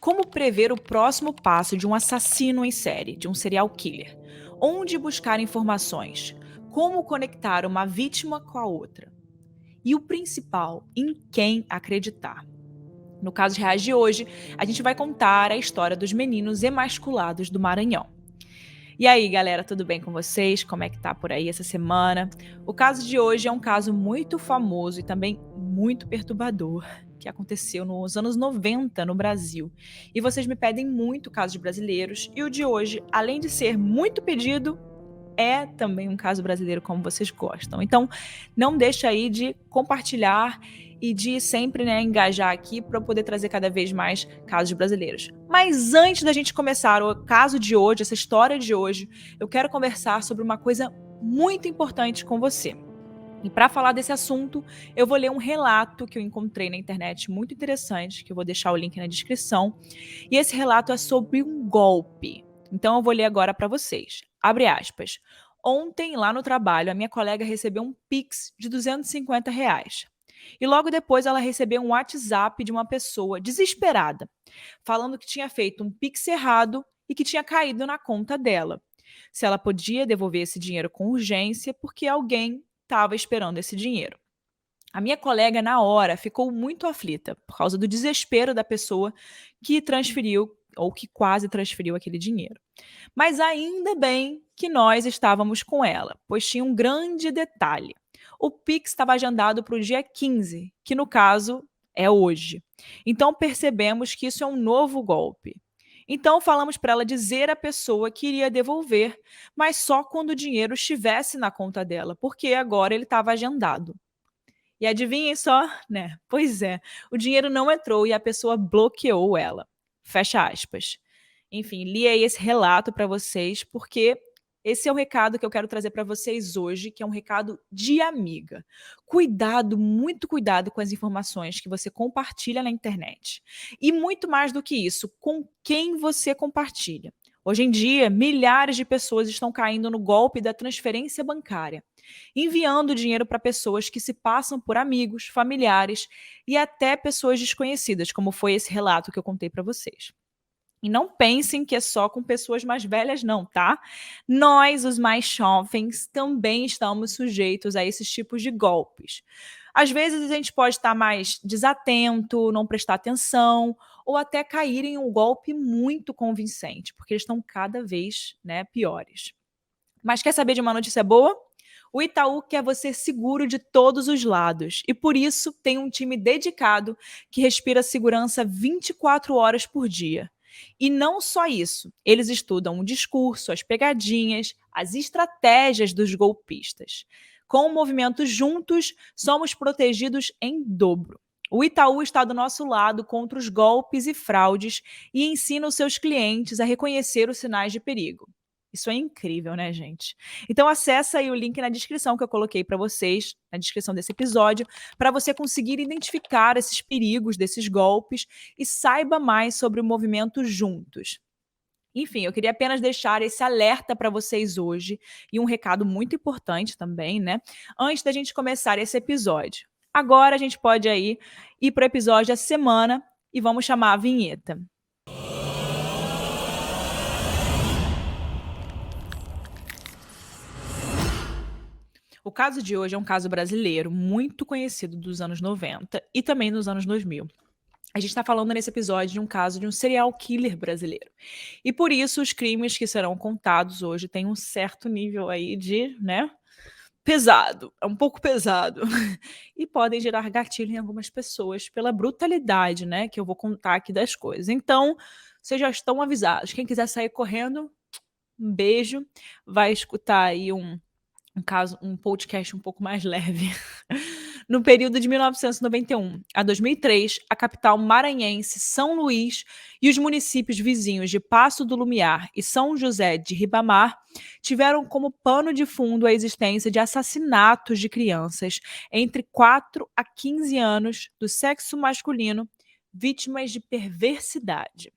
Como prever o próximo passo de um assassino em série, de um serial killer? Onde buscar informações? Como conectar uma vítima com a outra? E o principal, em quem acreditar? No caso de reais de hoje, a gente vai contar a história dos meninos emasculados do Maranhão. E aí, galera, tudo bem com vocês? Como é que tá por aí essa semana? O caso de hoje é um caso muito famoso e também muito perturbador, que aconteceu nos anos 90 no Brasil. E vocês me pedem muito casos brasileiros, e o de hoje, além de ser muito pedido, é também um caso brasileiro como vocês gostam. Então, não deixa aí de compartilhar e de sempre, né, engajar aqui para eu poder trazer cada vez mais casos brasileiros. Mas antes da gente começar o caso de hoje, essa história de hoje, eu quero conversar sobre uma coisa muito importante com você. E para falar desse assunto, eu vou ler um relato que eu encontrei na internet muito interessante, que eu vou deixar o link na descrição. E esse relato é sobre um golpe. Então eu vou ler agora para vocês. Abre aspas. Ontem, lá no trabalho, a minha colega recebeu um Pix de R$ 250. E logo depois ela recebeu um WhatsApp de uma pessoa desesperada, falando que tinha feito um Pix errado e que tinha caído na conta dela. Se ela podia devolver esse dinheiro com urgência, porque alguém estava esperando esse dinheiro. A minha colega, na hora, ficou muito aflita por causa do desespero da pessoa que transferiu ou que quase transferiu aquele dinheiro. Mas ainda bem que nós estávamos com ela, pois tinha um grande detalhe. O Pix estava agendado para o dia 15, que no caso é hoje. Então percebemos que isso é um novo golpe. Então falamos para ela dizer à pessoa que iria devolver, mas só quando o dinheiro estivesse na conta dela, porque agora ele estava agendado. E adivinhem só, né? Pois é, o dinheiro não entrou e a pessoa bloqueou ela. Fecha aspas. Enfim, li aí esse relato para vocês, porque esse é o recado que eu quero trazer para vocês hoje, que é um recado de amiga. Cuidado, muito cuidado com as informações que você compartilha na internet. E muito mais do que isso, com quem você compartilha. Hoje em dia, milhares de pessoas estão caindo no golpe da transferência bancária, enviando dinheiro para pessoas que se passam por amigos, familiares e até pessoas desconhecidas, como foi esse relato que eu contei para vocês. E não pensem que é só com pessoas mais velhas, não, tá? Nós, os mais jovens, também estamos sujeitos a esses tipos de golpes. Às vezes a gente pode estar mais desatento, não prestar atenção, ou até cair em um golpe muito convincente, porque eles estão cada vez, né, piores. Mas quer saber de uma notícia boa? O Itaú quer você seguro de todos os lados e por isso tem um time dedicado que respira segurança 24 horas por dia. E não só isso, eles estudam o discurso, as pegadinhas, as estratégias dos golpistas. Com o movimento Juntos, somos protegidos em dobro. O Itaú está do nosso lado contra os golpes e fraudes e ensina os seus clientes a reconhecer os sinais de perigo. Isso é incrível, né, gente? Então acessa aí o link na descrição que eu coloquei para vocês, na descrição desse episódio, para você conseguir identificar esses perigos desses golpes e saiba mais sobre o movimento Juntos. Enfim, eu queria apenas deixar esse alerta para vocês hoje e um recado muito importante também, né? Antes da gente começar esse episódio. Agora a gente pode aí ir para o episódio da semana e vamos chamar a vinheta. O caso de hoje é um caso brasileiro muito conhecido dos anos 90 e também nos anos 2000. A gente está falando nesse episódio de um caso de um serial killer brasileiro. E por isso os crimes que serão contados hoje têm um certo nível aí de, né, pesado, é um pouco pesado. E podem gerar gatilho em algumas pessoas pela brutalidade, né, que eu vou contar aqui das coisas. Então, vocês já estão avisados. Quem quiser sair correndo, um beijo, vai escutar aí um podcast um pouco mais leve. No período de 1991 a 2003, a capital maranhense, São Luís, e os municípios vizinhos de Passo do Lumiar e São José de Ribamar tiveram como pano de fundo a existência de assassinatos de crianças entre 4 a 15 anos do sexo masculino, vítimas de perversidade.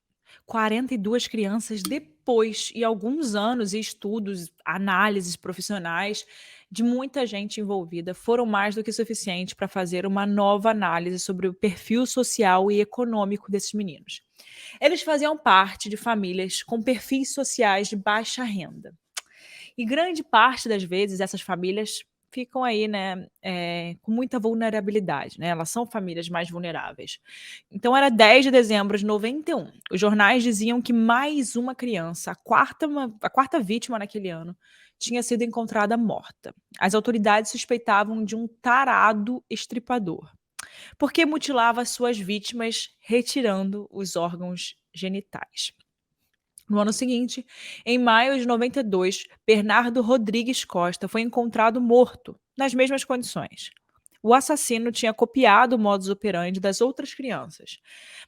42 crianças depois, e alguns anos e estudos, análises profissionais de muita gente envolvida foram mais do que suficiente para fazer uma nova análise sobre o perfil social e econômico desses meninos. Eles faziam parte de famílias com perfis sociais de baixa renda. E grande parte das vezes essas famílias ficam aí, né, com muita vulnerabilidade, né, elas são famílias mais vulneráveis. Então era 10 de dezembro de 91. Os jornais diziam que mais uma criança, a quarta vítima naquele ano, tinha sido encontrada morta. As autoridades suspeitavam de um tarado estripador, porque mutilava suas vítimas retirando os órgãos genitais. No ano seguinte, em maio de 92, Bernardo Rodrigues Costa foi encontrado morto, nas mesmas condições. O assassino tinha copiado o modus operandi das outras crianças,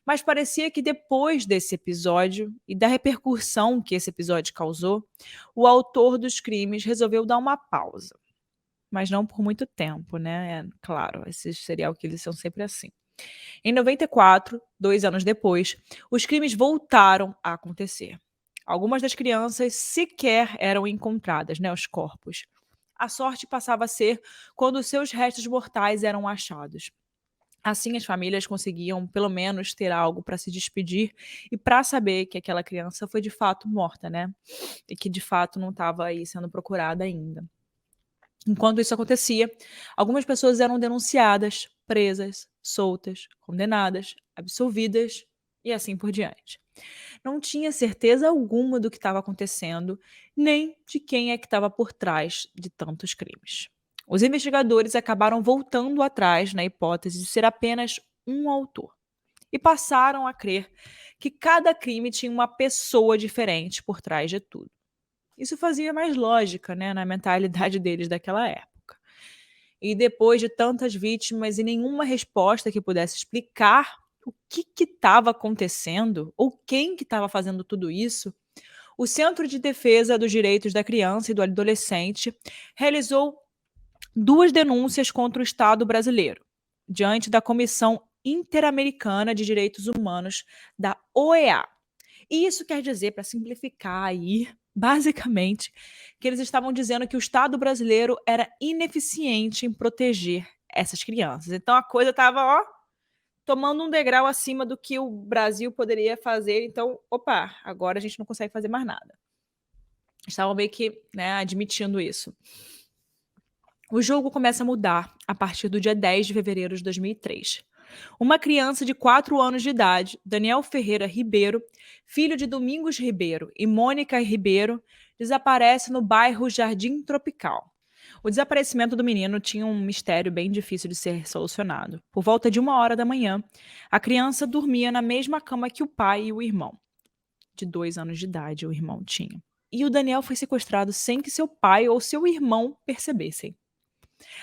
mas parecia que depois desse episódio e da repercussão que esse episódio causou, o autor dos crimes resolveu dar uma pausa. Mas não por muito tempo, né? Claro, esses serial killers são sempre assim. Em 94, 2 anos depois, os crimes voltaram a acontecer. Algumas das crianças sequer eram encontradas, né, os corpos. A sorte passava a ser quando seus restos mortais eram achados. Assim, as famílias conseguiam, pelo menos, ter algo para se despedir e para saber que aquela criança foi de fato morta, né? E que de fato não estava aí sendo procurada ainda. Enquanto isso acontecia, algumas pessoas eram denunciadas, presas, soltas, condenadas, absolvidas e assim por diante. Não tinha certeza alguma do que estava acontecendo, nem de quem é que estava por trás de tantos crimes. Os investigadores acabaram voltando atrás na hipótese de ser apenas um autor e passaram a crer que cada crime tinha uma pessoa diferente por trás de tudo. Isso fazia mais lógica, né, na mentalidade deles daquela época. E depois de tantas vítimas e nenhuma resposta que pudesse explicar o que estava acontecendo ou quem que estava fazendo tudo isso, o Centro de Defesa dos Direitos da Criança e do Adolescente realizou 2 denúncias contra o Estado brasileiro, diante da Comissão Interamericana de Direitos Humanos da OEA. E isso quer dizer, para simplificar aí, basicamente, que eles estavam dizendo que o Estado brasileiro era ineficiente em proteger essas crianças. Então a coisa estava, ó, tomando um degrau acima do que o Brasil poderia fazer. Então, opa, agora a gente não consegue fazer mais nada. Estavam meio que, né, admitindo isso. O jogo começa a mudar a partir do dia 10 de fevereiro de 2003. Uma criança de 4 anos de idade, Daniel Ferreira Ribeiro, filho de Domingos Ribeiro e Mônica Ribeiro, desaparece no bairro Jardim Tropical. O desaparecimento do menino tinha um mistério bem difícil de ser solucionado. Por volta de 1 hora da manhã, a criança dormia na mesma cama que o pai e o irmão. De 2 anos de idade, o irmão tinha. E o Daniel foi sequestrado sem que seu pai ou seu irmão percebessem.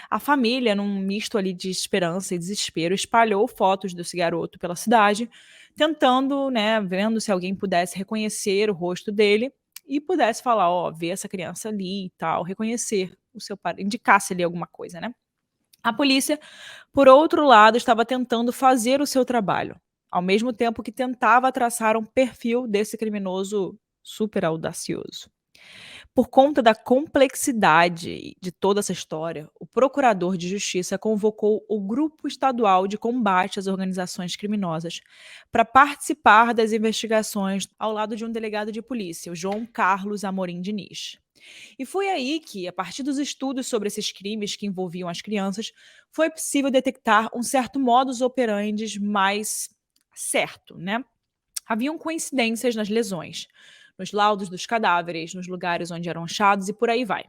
A família, num misto ali de esperança e desespero, espalhou fotos desse garoto pela cidade, tentando, né, vendo se alguém pudesse reconhecer o rosto dele e pudesse falar, ó, ver essa criança ali e tal, reconhecer o seu pai, indicasse ali alguma coisa, né? A polícia, por outro lado, estava tentando fazer o seu trabalho, ao mesmo tempo que tentava traçar um perfil desse criminoso super audacioso. Por conta da complexidade de toda essa história, o procurador de justiça convocou o Grupo Estadual de Combate às Organizações Criminosas para participar das investigações ao lado de um delegado de polícia, o João Carlos Amorim Diniz. E foi aí que, a partir dos estudos sobre esses crimes que envolviam as crianças, foi possível detectar um certo modus operandi mais certo, né? Haviam coincidências nas lesões, nos laudos dos cadáveres, nos lugares onde eram achados e por aí vai.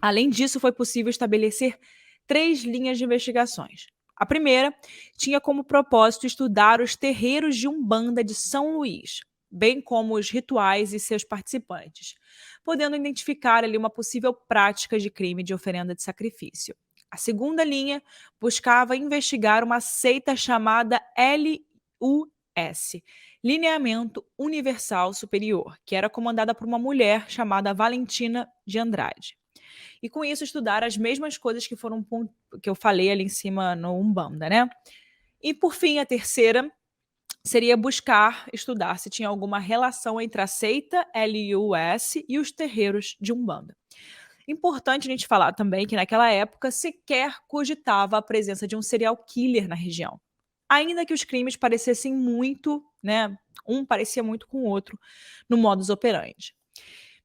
Além disso, foi possível estabelecer 3 linhas de investigações. A primeira tinha como propósito estudar os terreiros de Umbanda de São Luís, bem como os rituais e seus participantes, podendo identificar ali uma possível prática de crime de oferenda de sacrifício. A segunda linha buscava investigar uma seita chamada LUS, Lineamento Universal Superior, que era comandada por uma mulher chamada Valentina de Andrade. E com isso estudar as mesmas coisas que eu falei ali em cima no Umbanda, né? E por fim, a terceira seria buscar estudar se tinha alguma relação entre a seita LUS e os terreiros de Umbanda. Importante a gente falar também que naquela época sequer cogitava a presença de um serial killer na região. Ainda que os crimes parecessem muito né? Um parecia muito com o outro no modus operandi.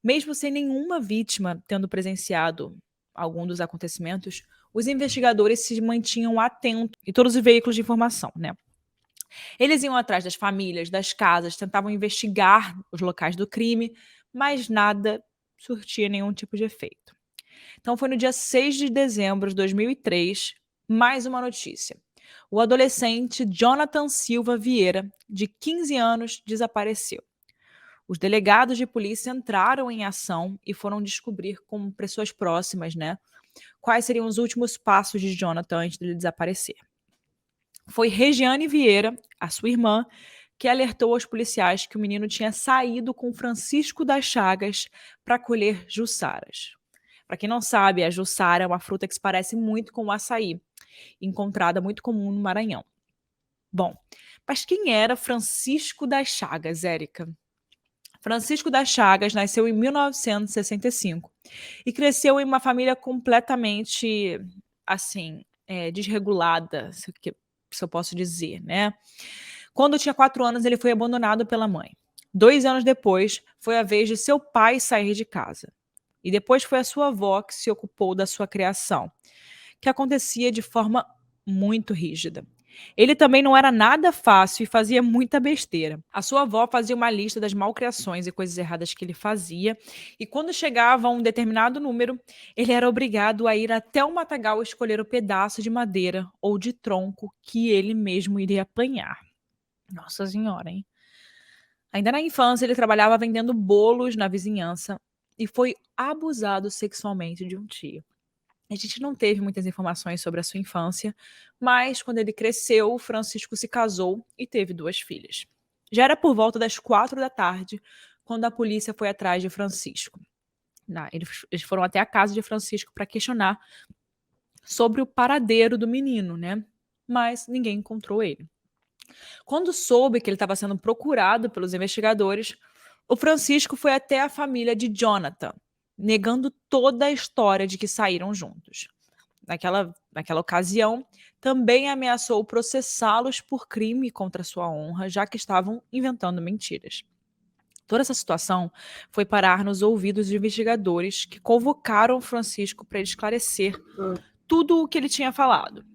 Mesmo sem nenhuma vítima tendo presenciado algum dos acontecimentos, os investigadores se mantinham atentos em todos os veículos de informação, né? Eles iam atrás das famílias, das casas, tentavam investigar os locais do crime, mas nada surtia nenhum tipo de efeito. Então foi no dia 6 de dezembro de 2003, mais uma notícia. O adolescente Jonathan Silva Vieira, de 15 anos, desapareceu. Os delegados de polícia entraram em ação e foram descobrir com pessoas próximas, né, quais seriam os últimos passos de Jonathan antes dele desaparecer. Foi Regiane Vieira, a sua irmã, que alertou aos policiais que o menino tinha saído com Francisco das Chagas para colher jussaras. Para quem não sabe, a jussara é uma fruta que se parece muito com o açaí, encontrada muito comum no Maranhão. Bom, mas quem era Francisco das Chagas, Érica? Francisco das Chagas nasceu em 1965 e cresceu em uma família completamente, assim, desregulada, se eu posso dizer, né? Quando tinha 4 anos, ele foi abandonado pela mãe. 2 anos depois, foi a vez de seu pai sair de casa. E depois foi a sua avó que se ocupou da sua criação, que acontecia de forma muito rígida. Ele também não era nada fácil e fazia muita besteira. A sua avó fazia uma lista das malcriações e coisas erradas que ele fazia, e quando chegava a um determinado número, ele era obrigado a ir até o matagal escolher o pedaço de madeira ou de tronco que ele mesmo iria apanhar. Nossa Senhora, hein? Ainda na infância, ele trabalhava vendendo bolos na vizinhança e foi abusado sexualmente de um tio. A gente não teve muitas informações sobre a sua infância, mas quando ele cresceu, Francisco se casou e teve 2 filhas. Já era por volta das 4 da tarde quando a polícia foi atrás de Francisco. Eles foram até a casa de Francisco para questionar sobre o paradeiro do menino, né? Mas ninguém encontrou ele. Quando soube que ele estava sendo procurado pelos investigadores, o Francisco foi até a família de Jonathan, negando toda a história de que saíram juntos. Naquela ocasião, também ameaçou processá-los por crime contra sua honra, já que estavam inventando mentiras. Toda essa situação foi parar nos ouvidos dos investigadores que convocaram Francisco para ele esclarecer tudo o que ele tinha falado.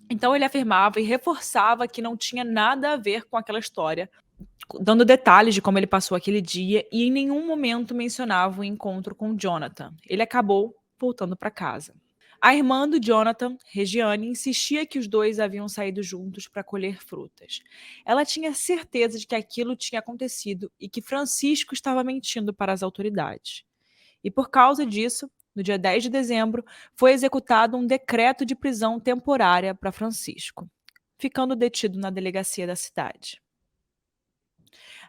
Então ele afirmava e reforçava que não tinha nada a ver com aquela história, dando detalhes de como ele passou aquele dia e em nenhum momento mencionava o encontro com Jonathan. Ele acabou voltando para casa. A irmã do Jonathan, Regiane, insistia que os dois haviam saído juntos para colher frutas. Ela tinha certeza de que aquilo tinha acontecido e que Francisco estava mentindo para as autoridades. E por causa disso, no dia 10 de dezembro, foi executado um decreto de prisão temporária para Francisco, ficando detido na delegacia da cidade.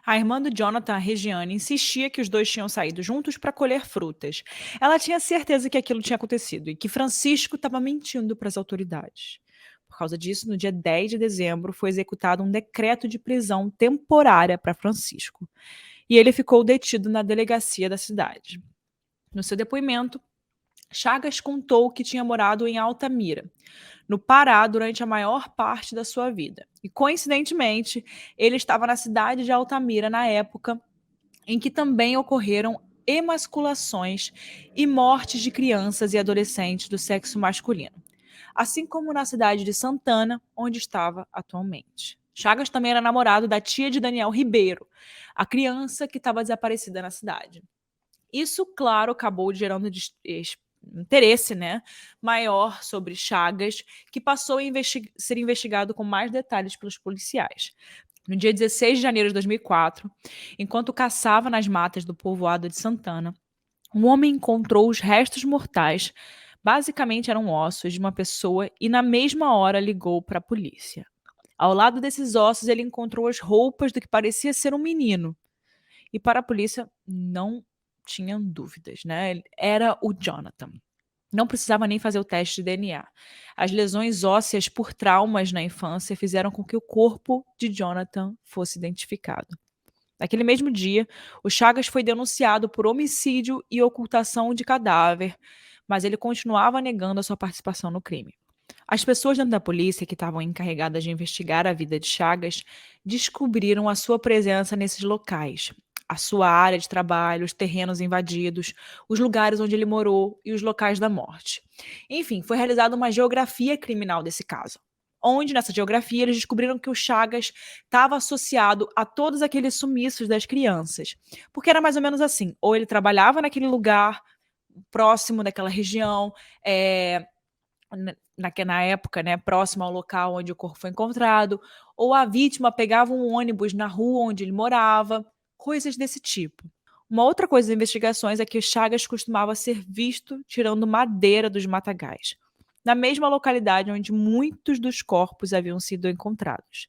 A irmã do Jonathan, a Regiane, insistia que os dois tinham saído juntos para colher frutas. Ela tinha certeza que aquilo tinha acontecido e que Francisco estava mentindo para as autoridades. Por causa disso, no dia 10 de dezembro, foi executado um decreto de prisão temporária para Francisco. E ele ficou detido na delegacia da cidade. No seu depoimento, Chagas contou que tinha morado em Altamira, no Pará, durante a maior parte da sua vida. E, coincidentemente, ele estava na cidade de Altamira na época em que também ocorreram emasculações e mortes de crianças e adolescentes do sexo masculino, assim como na cidade de Santana, onde estava atualmente. Chagas também era namorado da tia de Daniel Ribeiro, a criança que estava desaparecida na cidade. Isso, claro, acabou gerando interesse, né, maior sobre Chagas, que passou a ser investigado com mais detalhes pelos policiais. No dia 16 de janeiro de 2004, enquanto caçava nas matas do povoado de Santana, um homem encontrou os restos mortais, basicamente eram ossos de uma pessoa, e na mesma hora ligou para a polícia. Ao lado desses ossos, ele encontrou as roupas do que parecia ser um menino. E para a polícia, não tinham dúvidas, né? Era o Jonathan. Não precisava nem fazer o teste de DNA. As lesões ósseas por traumas na infância fizeram com que o corpo de Jonathan fosse identificado. Naquele mesmo dia, o Chagas foi denunciado por homicídio e ocultação de cadáver, mas ele continuava negando a sua participação no crime. As pessoas dentro da polícia que estavam encarregadas de investigar a vida de Chagas descobriram a sua presença nesses locais, a sua área de trabalho, os terrenos invadidos, os lugares onde ele morou e os locais da morte. Enfim, foi realizada uma geografia criminal desse caso, onde nessa geografia eles descobriram que o Chagas estava associado a todos aqueles sumiços das crianças. Porque era mais ou menos assim: ou ele trabalhava naquele lugar próximo daquela região, na época, né, próximo ao local onde o corpo foi encontrado, ou a vítima pegava um ônibus na rua onde ele morava, coisas desse tipo. Uma outra coisa das investigações é que o Chagas costumava ser visto tirando madeira dos matagais, na mesma localidade onde muitos dos corpos haviam sido encontrados.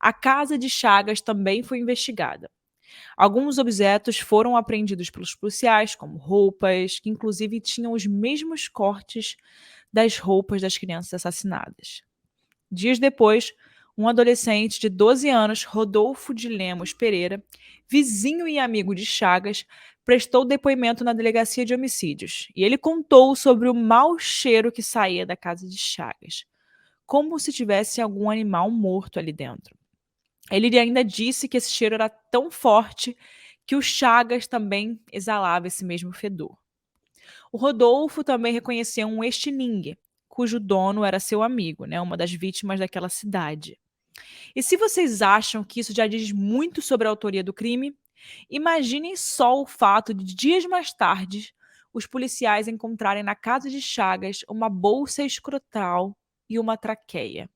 A casa de Chagas também foi investigada. Alguns objetos foram apreendidos pelos policiais, como roupas, que inclusive tinham os mesmos cortes das roupas das crianças assassinadas. Dias depois, um adolescente de 12 anos, Rodolfo de Lemos Pereira, vizinho e amigo de Chagas, prestou depoimento na delegacia de homicídios e ele contou sobre o mau cheiro que saía da casa de Chagas, como se tivesse algum animal morto ali dentro. Ele ainda disse que esse cheiro era tão forte que o Chagas também exalava esse mesmo fedor. O Rodolfo também reconheceu um estilingue, cujo dono era seu amigo, né, uma das vítimas daquela cidade. E se vocês acham que isso já diz muito sobre a autoria do crime, imaginem só o fato de dias mais tarde os policiais encontrarem na casa de Chagas uma bolsa escrotal e uma traqueia.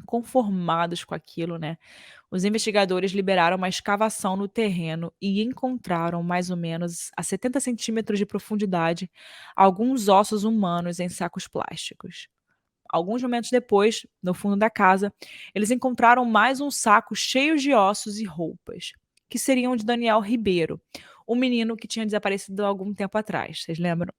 Inconformados com aquilo, né? Os investigadores liberaram uma escavação no terreno e encontraram, mais ou menos a 70 centímetros de profundidade, alguns ossos humanos em sacos plásticos. Alguns momentos depois, no fundo da casa, eles encontraram mais um saco cheio de ossos e roupas, que seriam de Daniel Ribeiro, um menino que tinha desaparecido há algum tempo atrás. Vocês lembram?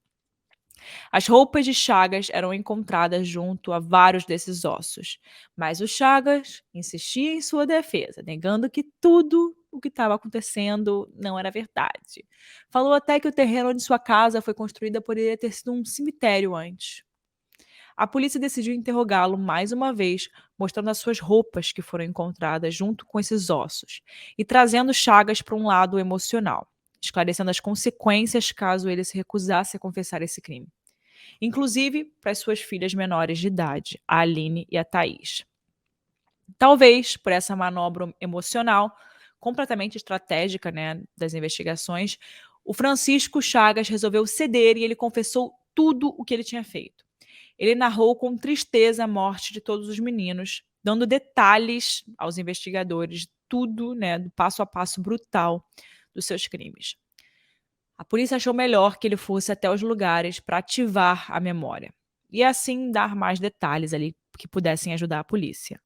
As roupas de Chagas eram encontradas junto a vários desses ossos, mas o Chagas insistia em sua defesa, negando que tudo o que estava acontecendo não era verdade. Falou até que o terreno onde sua casa foi construída poderia ter sido um cemitério antes. A polícia decidiu interrogá-lo mais uma vez, mostrando as suas roupas que foram encontradas junto com esses ossos e trazendo Chagas para um lado emocional, esclarecendo as consequências caso ele se recusasse a confessar esse crime, inclusive para as suas filhas menores de idade, a Aline e a Thaís. Talvez por essa manobra emocional completamente estratégica, né, das investigações, o Francisco Chagas resolveu ceder e ele confessou tudo o que ele tinha feito. Ele narrou com tristeza a morte de todos os meninos, dando detalhes aos investigadores, tudo, né, do passo a passo brutal dos seus crimes. A polícia achou melhor que ele fosse até os lugares para ativar a memória e assim dar mais detalhes ali que pudessem ajudar a polícia.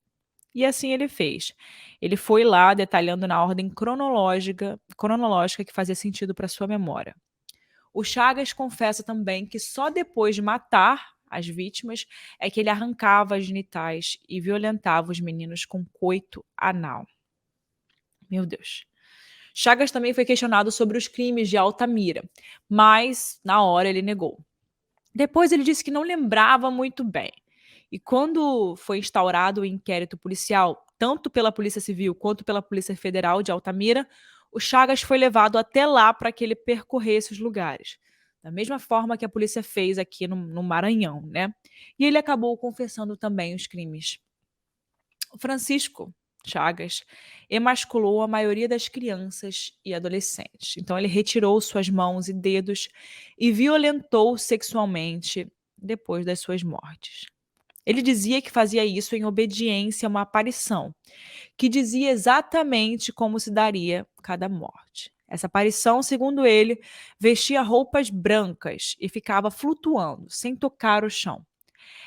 E assim ele fez. Ele foi lá detalhando na ordem cronológica que fazia sentido para sua memória. O Chagas confessa também que só depois de matar as vítimas é que ele arrancava as genitais e violentava os meninos com coito anal. Meu Deus. Chagas também foi questionado sobre os crimes de Altamira, mas na hora ele negou. Depois ele disse que não lembrava muito bem. E quando foi instaurado o inquérito policial, tanto pela Polícia Civil quanto pela Polícia Federal de Altamira, o Chagas foi levado até lá para que ele percorresse os lugares. Da mesma forma que a polícia fez aqui no Maranhão, né? E ele acabou confessando também os crimes. O Francisco Chagas emasculou a maioria das crianças e adolescentes. Então, ele retirou suas mãos e dedos e violentou sexualmente depois das suas mortes. Ele dizia que fazia isso em obediência a uma aparição, que dizia exatamente como se daria cada morte. Essa aparição, segundo ele, vestia roupas brancas e ficava flutuando, sem tocar o chão.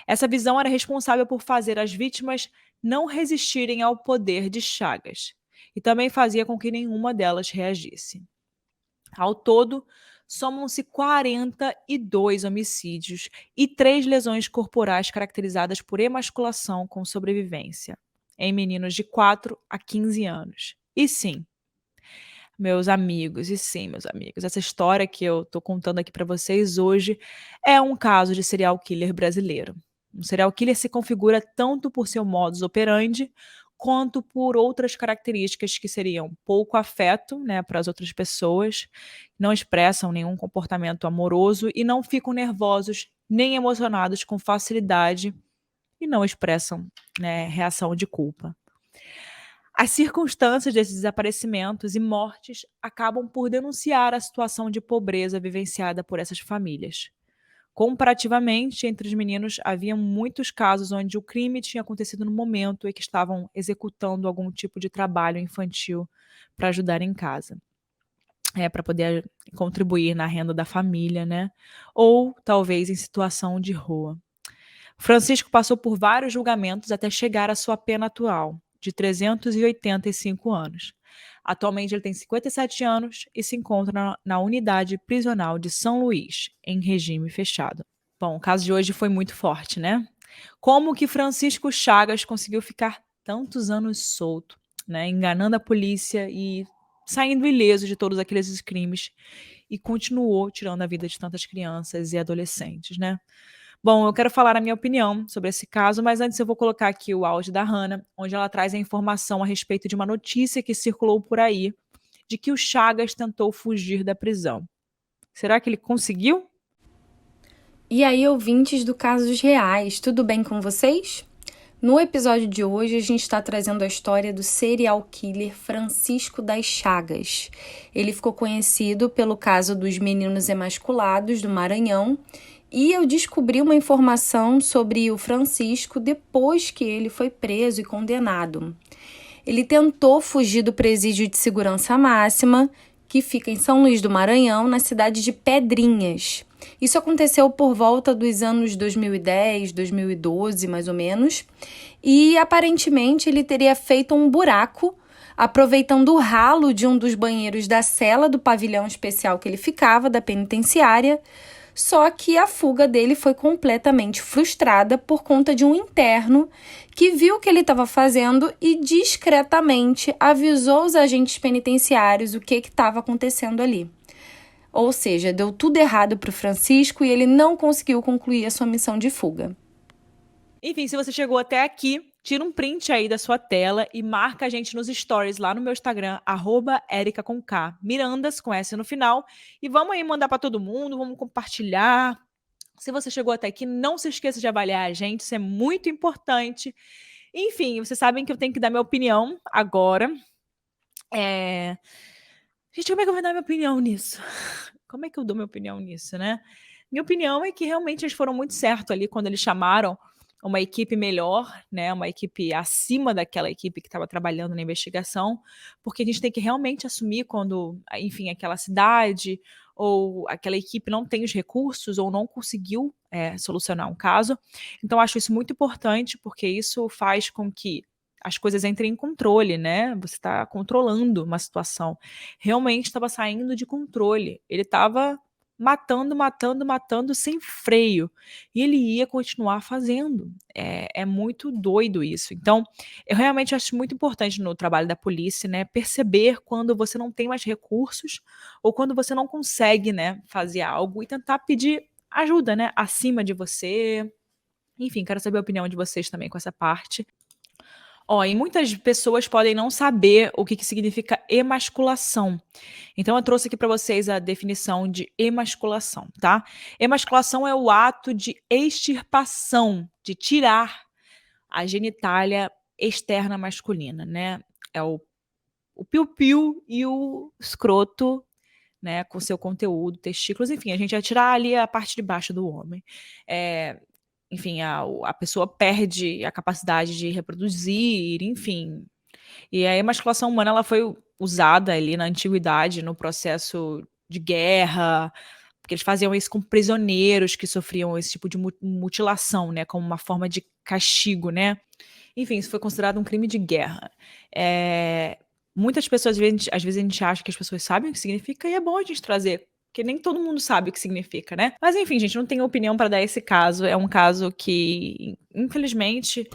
Essa visão era responsável por fazer as vítimas não resistirem ao poder de Chagas e também fazia com que nenhuma delas reagisse. Ao todo, somam-se 42 homicídios e 3 lesões corporais caracterizadas por emasculação com sobrevivência, em meninos de 4 a 15 anos. E sim, meus amigos, essa história que eu estou contando aqui para vocês hoje é um caso de serial killer brasileiro. Um serial killer se configura tanto por seu modus operandi, quanto por outras características que seriam pouco afeto, né, para as outras pessoas, não expressam nenhum comportamento amoroso e não ficam nervosos nem emocionados com facilidade e não expressam, né, reação de culpa. As circunstâncias desses desaparecimentos e mortes acabam por denunciar a situação de pobreza vivenciada por essas famílias. Comparativamente, entre os meninos, havia muitos casos onde o crime tinha acontecido no momento em que estavam executando algum tipo de trabalho infantil para ajudar em casa, para poder contribuir na renda da família, né? Ou talvez em situação de rua. Francisco passou por vários julgamentos até chegar à sua pena atual, de 385 anos. Atualmente ele tem 57 anos e se encontra na unidade prisional de São Luís, em regime fechado. Bom, o caso de hoje foi muito forte, né? Como que Francisco Chagas conseguiu ficar tantos anos solto, né? Enganando a polícia e saindo ileso de todos aqueles crimes e continuou tirando a vida de tantas crianças e adolescentes, né? Bom, eu quero falar a minha opinião sobre esse caso, mas antes eu vou colocar aqui o áudio da Hannah, onde ela traz a informação a respeito de uma notícia que circulou por aí, de que o Chagas tentou fugir da prisão. Será que ele conseguiu? E aí, ouvintes do Casos Reais, tudo bem com vocês? No episódio de hoje, a gente está trazendo a história do serial killer Francisco das Chagas. Ele ficou conhecido pelo caso dos meninos emasculados do Maranhão, e eu descobri uma informação sobre o Francisco depois que ele foi preso e condenado. Ele tentou fugir do presídio de segurança máxima, que fica em São Luís do Maranhão, na cidade de Pedrinhas. Isso aconteceu por volta dos anos 2010, 2012, mais ou menos, e aparentemente ele teria feito um buraco, aproveitando o ralo de um dos banheiros da cela do pavilhão especial que ele ficava, da penitenciária, só que a fuga dele foi completamente frustrada por conta de um interno que viu o que ele estava fazendo e discretamente avisou os agentes penitenciários o que estava acontecendo ali. Ou seja, deu tudo errado para o Francisco e ele não conseguiu concluir a sua missão de fuga. Enfim, se você chegou até aqui, tira um print aí da sua tela e marca a gente nos stories lá no meu Instagram, @erica_com_k, Mirandas, com S no final. E vamos aí mandar para todo mundo, vamos compartilhar. Se você chegou até aqui, não se esqueça de avaliar a gente, isso é muito importante. Enfim, vocês sabem que eu tenho que dar minha opinião agora. Gente, como é que eu vou dar minha opinião nisso? Como é que eu dou minha opinião nisso, né? Minha opinião é que realmente eles foram muito certos ali quando eles chamaram uma equipe melhor, né? Uma equipe acima daquela equipe que estava trabalhando na investigação, porque a gente tem que realmente assumir quando, enfim, aquela cidade ou aquela equipe não tem os recursos ou não conseguiu solucionar um caso. Então, acho isso muito importante, porque isso faz com que as coisas entrem em controle, né? Você está controlando uma situação. Realmente estava saindo de controle. Ele estava matando, matando, matando sem freio. E ele ia continuar fazendo. É muito doido isso. Então, eu realmente acho muito importante no trabalho da polícia, né, perceber quando você não tem mais recursos ou quando você não consegue, né, fazer algo e tentar pedir ajuda, né, acima de você. Enfim, quero saber a opinião de vocês também com essa parte. Ó, e muitas pessoas podem não saber o que significa emasculação. Então eu trouxe aqui para vocês a definição de emasculação, tá? Emasculação é o ato de extirpação, de tirar a genitália externa masculina, né? É o piu-piu e o escroto, né, com seu conteúdo, testículos, enfim, a gente vai tirar ali a parte de baixo do homem. Enfim, a pessoa perde a capacidade de reproduzir, enfim. E a emasculação humana ela foi usada ali na antiguidade, no processo de guerra, porque eles faziam isso com prisioneiros que sofriam esse tipo de mutilação, né, como uma forma de castigo, né. Enfim, isso foi considerado um crime de guerra. Muitas pessoas, às vezes a gente acha que as pessoas sabem o que significa e é bom a gente trazer, porque nem todo mundo sabe o que significa, né. Mas enfim, gente, não tenho opinião para dar esse caso, é um caso que, infelizmente,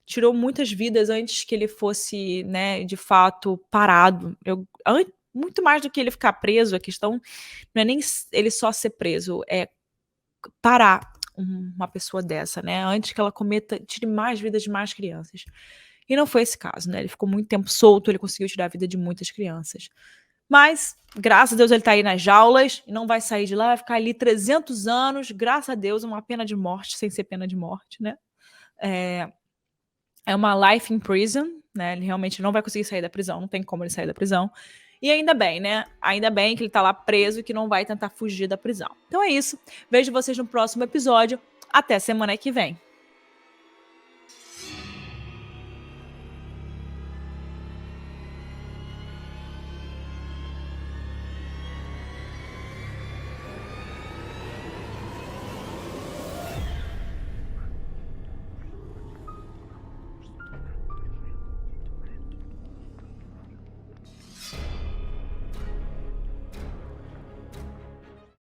tirou muitas vidas antes que ele fosse, né, de fato parado. Muito mais do que ele ficar preso, a questão não é nem ele só ser preso, é parar uma pessoa dessa, né? Antes que ela tire mais vidas de mais crianças. E não foi esse caso, né? Ele ficou muito tempo solto, ele conseguiu tirar a vida de muitas crianças. Mas, graças a Deus, ele tá aí nas jaulas e não vai sair de lá, vai ficar ali 300 anos, graças a Deus, uma pena de morte, sem ser pena de morte, né? É uma life in prison, né? Ele realmente não vai conseguir sair da prisão, não tem como ele sair da prisão. E ainda bem, né? Ainda bem que ele tá lá preso e que não vai tentar fugir da prisão. Então é isso. Vejo vocês no próximo episódio. Até semana que vem.